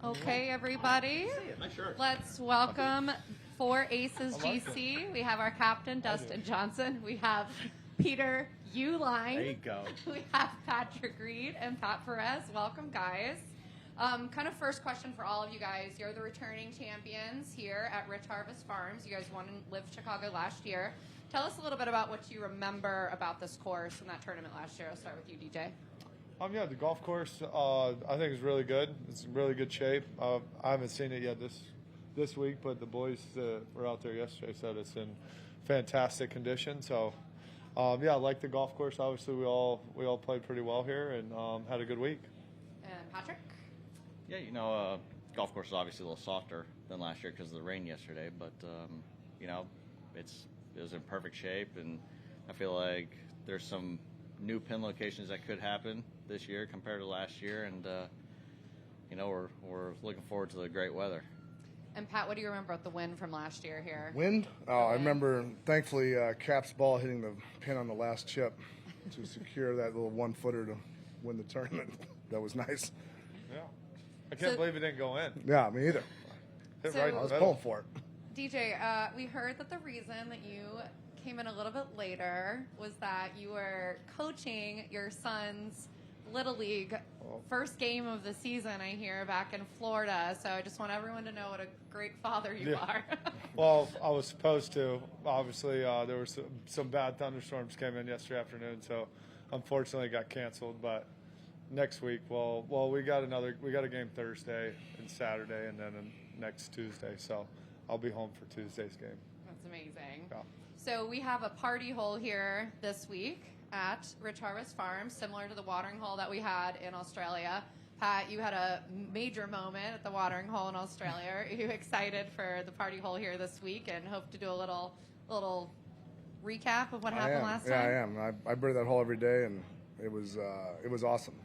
Okay, everybody. Let's welcome 4 Aces GC. We have our captain, Dustin Johnson. We have Peter Uihlein. There you go. We have Patrick Reed and Pat Perez. Welcome, guys. Kind of first question for all of you guys. You're the returning champions here at Rich Harvest Farms. You guys won in LIV Chicago last year. Tell us a little bit about what you remember about this course and that tournament last year. I'll start with you, DJ. Yeah, the golf course, I think is really good. It's in really good shape. I haven't seen it yet this week, but the boys were out there yesterday, said it's in fantastic condition. So, yeah, I like the golf course. Obviously, we all played pretty well here and had a good week. And Patrick? Yeah, golf course is obviously a little softer than last year because of the rain yesterday, but it was in perfect shape, and I feel like there's some new pin locations that could happen this year compared to last year, and we're looking forward to the great weather. And Pat, what do you remember about the win from last year here? Wind? Oh, I remember, thankfully, Cap's ball hitting the pin on the last chip to secure that little 1-footer to win the tournament. That was nice. Yeah. I can't believe it didn't go in. Yeah, me either. Hit So- right in I the was middle. pulling for it. DJ, we heard that the reason that you came in a little bit later was that you were coaching your son's Little League first game of the season, I hear, back in Florida. So I just want everyone to know what a great father you are. Well, I was supposed to. Obviously, there were some bad thunderstorms came in yesterday afternoon, so unfortunately it got canceled. But next week, we got a game Thursday and Saturday, and then next Tuesday. So I'll be home for Tuesday's game. That's amazing. Yeah. So we have a party hole here this week at Rich Harvest Farms, similar to the watering hole that we had in Australia. Pat, you had a major moment at the watering hole in Australia. Are you excited for the party hole here this week and hope to do a little recap of what happened last time? Yeah, I am. I bird that hole every day, and it was awesome.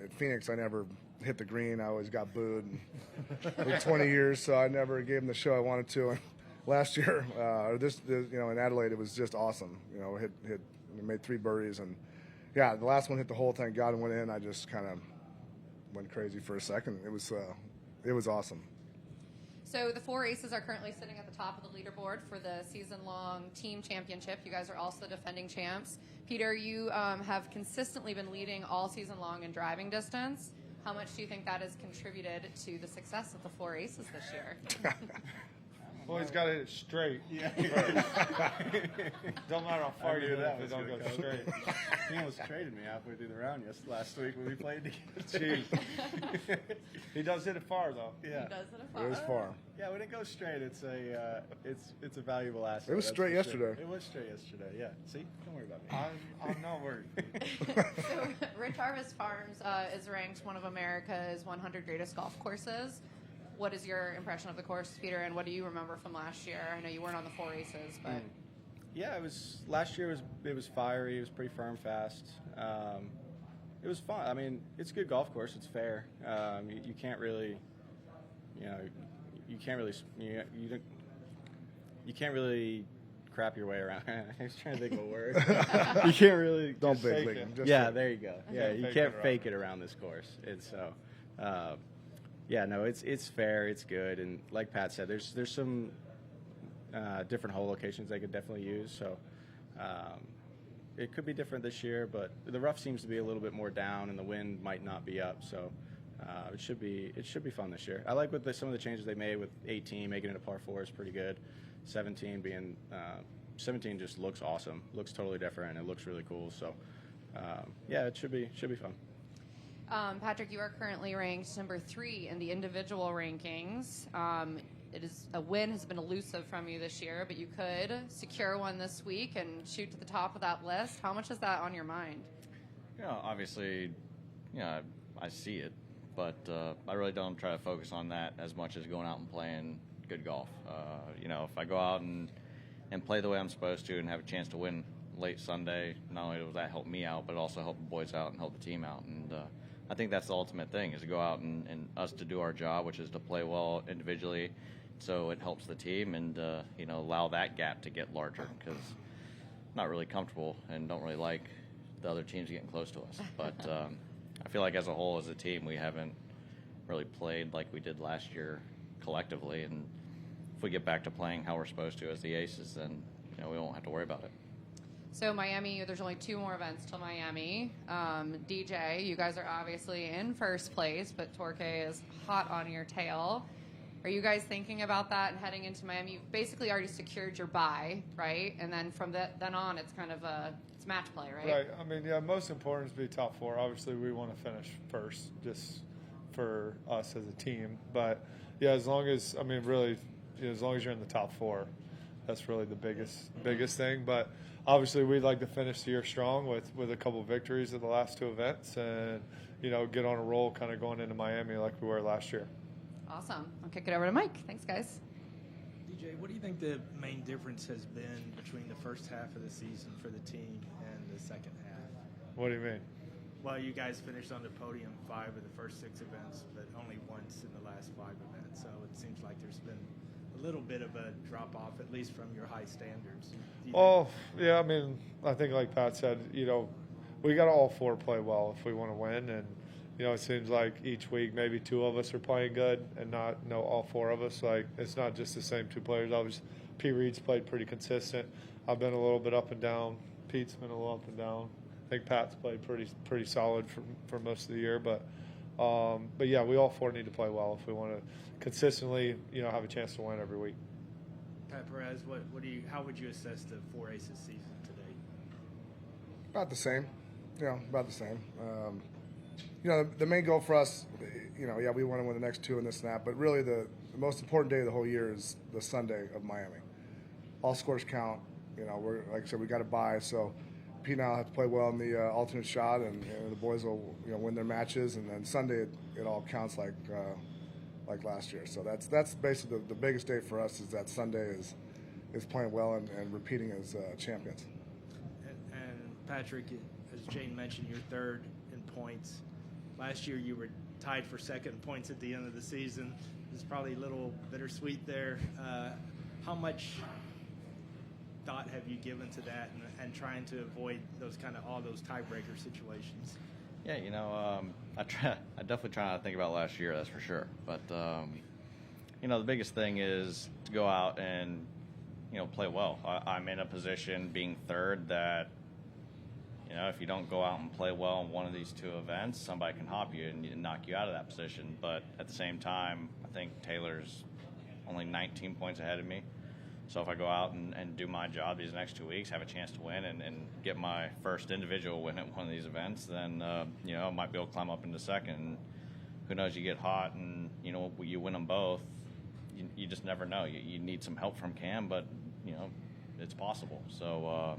At Phoenix, I never hit the green. I always got booed for 20 years, so I never gave them the show I wanted to. And last year, in Adelaide, it was just awesome. We made 3 birdies, and yeah, the last one hit the hole. Thank God, and went in. I just kind of went crazy for a second. It was awesome. So the 4 Aces are currently sitting at the top of the leaderboard for the season-long team championship. You guys are also defending champs. Peter, you have consistently been leading all season long in driving distance. How much do you think that has contributed to the success of the 4 Aces this year? Well, he's got to hit it straight. Yeah. Don't matter how far you hit it that if it was don't go good, straight. He almost traded me halfway through the round last week when we played together. Jeez. He does hit it far, though. Yeah. He does it It was far. Yeah, when it goes straight, it's a valuable asset. It was that's straight for sure. yesterday. It was straight yesterday. Yeah. See, don't worry about me. I'm not worried. So Rich Harvest Farms is ranked one of America's 100 greatest golf courses. What is your impression of the course, Peter, and what do you remember from last year? I know you weren't on the 4 Aces, but Yeah, last year. It was fiery. It was pretty firm, fast. It was fun. I mean, it's a good golf course. It's fair. You can't really, you can't really crap your way around. I was trying to think of a word. You can't really. Don't Just big fake league. it. Just Yeah, fake it. there you go. Yeah, you can't fake it around this course. And so, yeah, no, it's fair, it's good, and like Pat said, there's some different hole locations they could definitely use. So it could be different this year, but the rough seems to be a little bit more down, and the wind might not be up. So it should be fun this year. I like some of the changes they made with 18 making it a par 4 is pretty good. 17 being 17 just looks awesome, looks totally different, and it looks really cool. So yeah, it should be fun. Patrick, you are currently ranked number 3 in the individual rankings. A win has been elusive from you this year, but you could secure one this week and shoot to the top of that list. How much is that on your mind? Obviously, I see it, but I really don't try to focus on that as much as going out and playing good golf. If I go out and play the way I'm supposed to and have a chance to win late Sunday, not only does that help me out, but it also help the boys out and help the team out. And I think that's the ultimate thing, is to go out and us to do our job, which is to play well individually, so it helps the team and allow that gap to get larger, because I'm not really comfortable and don't really like the other teams getting close to us. But I feel like as a whole, as a team, we haven't really played like we did last year collectively. And if we get back to playing how we're supposed to as the Aces, then we won't have to worry about it. So Miami, there's only 2 more events till Miami. DJ, you guys are obviously in first place, but Torquay is hot on your tail. Are you guys thinking about that and heading into Miami? You've basically already secured your bye, right? And then from then on, it's kind of it's match play, right? Right. I mean, yeah, most important is to be top 4. Obviously, we want to finish first just for us as a team. But, yeah, as long as, I mean, really, as long as you're in the top 4, that's really the biggest thing. But obviously, we'd like to finish the year strong with a couple of victories at the last 2 events and, get on a roll kind of going into Miami like we were last year. Awesome. I'll kick it over to Mike. Thanks, guys. DJ, what do you think the main difference has been between the first half of the season for the team and the second half? What do you mean? Well, you guys finished on the podium 5 of the first 6 events, but only once in the last 5 events. So it seems like there's been a little bit of a drop-off, at least from your high standards. Oh, yeah, I mean, I think like Pat said, we got to all 4 play well if we want to win. And, it seems like each week maybe 2 of us are playing good and not all 4 of us. Like, it's not just the same 2 players. Obviously, Pete Reed's played pretty consistent. I've been a little bit up and down. Pete's been a little up and down. I think Pat's played pretty solid for most of the year. But yeah, we all 4 need to play well if we want to consistently, have a chance to win every week. Pat Perez, how would you assess the 4 Aces season today? About the same. About the same. The main goal for us, yeah, we want to win the next 2 in this and that, but really the most important day of the whole year is the Sunday of Miami. All scores count. We're, like I said, we got to bye, so Pete and I will have to play well in the alternate shot, and the boys will win their matches, and then Sunday it all counts like last year. So that's basically the biggest day for us is that Sunday is playing well and repeating as champions. And Patrick, as Jane mentioned, you're 3rd in points. Last year you were tied for 2nd in points at the end of the season. It's probably a little bittersweet there. How much thought have you given to that and trying to avoid all those tiebreaker situations? Yeah, I definitely try not to think about last year, that's for sure. But the biggest thing is to go out and play well. I'm in a position being 3rd that if you don't go out and play well in one of these 2 events, somebody can hop you and knock you out of that position. But at the same time, I think Taylor's only 19 points ahead of me. So if I go out and do my job these next 2 weeks, have a chance to win and get my first individual win at one of these events, then, I might be able to climb up into 2nd. And who knows, you get hot and, you win them both. You just never know. You need some help from Cam, but, it's possible. So,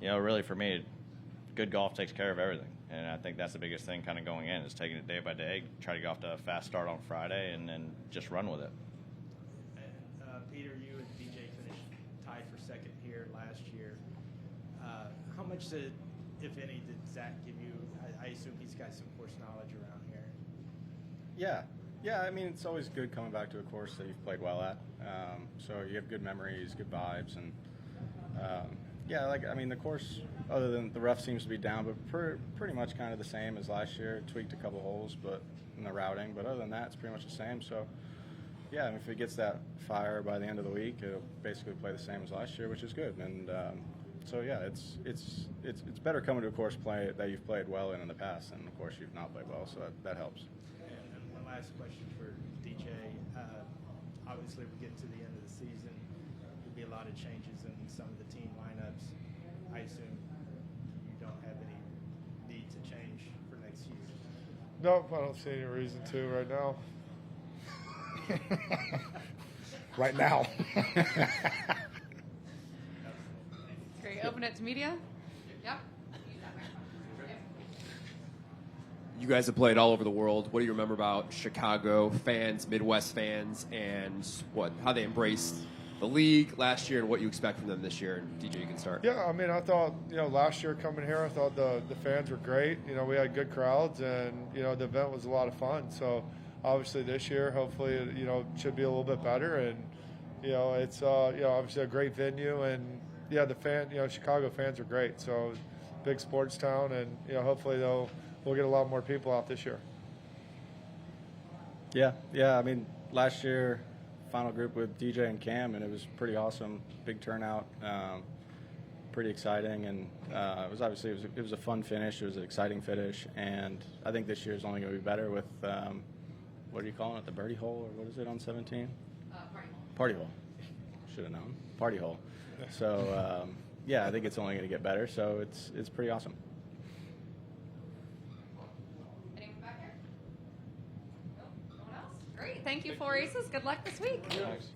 really for me, good golf takes care of everything. And I think that's the biggest thing kind of going in is taking it day by day, try to get off to a fast start on Friday and then just run with it. Peter, you and DJ finished tied for 2nd here last year. How much, if any, did Zach give you? I assume he's got some course knowledge around here. Yeah. I mean, it's always good coming back to a course that you've played well at. So you have good memories, good vibes, and the course, other than the rough seems to be down, but pretty much kind of the same as last year. Tweaked a couple holes, but in the routing. But other than that, it's pretty much the same. So. Yeah, if it gets that fire by the end of the week, it'll basically play the same as last year, which is good. And so yeah, it's better coming to a course that you've played well in the past than the course you've not played well. So that helps. And one last question for DJ. Obviously, we're getting to the end of the season. There'll be a lot of changes in some of the team lineups. I assume you don't have any need to change for next year. No, I don't see any reason to right now. Right now. Great. Open it to media. Yep. You guys have played all over the world. What do you remember about Chicago fans, Midwest fans, and how they embraced the league last year and what you expect from them this year? And DJ, you can start. Yeah, I mean, I thought, last year coming here, I thought the fans were great. We had good crowds and, the event was a lot of fun. So, obviously this year, hopefully, it should be a little bit better. And, it's, obviously a great venue. And, yeah, Chicago fans are great. So, big sports town. And, hopefully we'll get a lot more people out this year. Yeah. I mean, last year, final group with DJ and Cam, and it was pretty awesome. Big turnout, pretty exciting, and it was a fun finish. It was an exciting finish, and I think this year is only going to be better with what are you calling it? The birdie hole, or what is it on 17? Party hole. Should have known. Party hole. So yeah, I think it's only going to get better. So it's pretty awesome. Anyone back here? No one else? Great. Thank you, 4 Aces. Good luck this week. Thanks.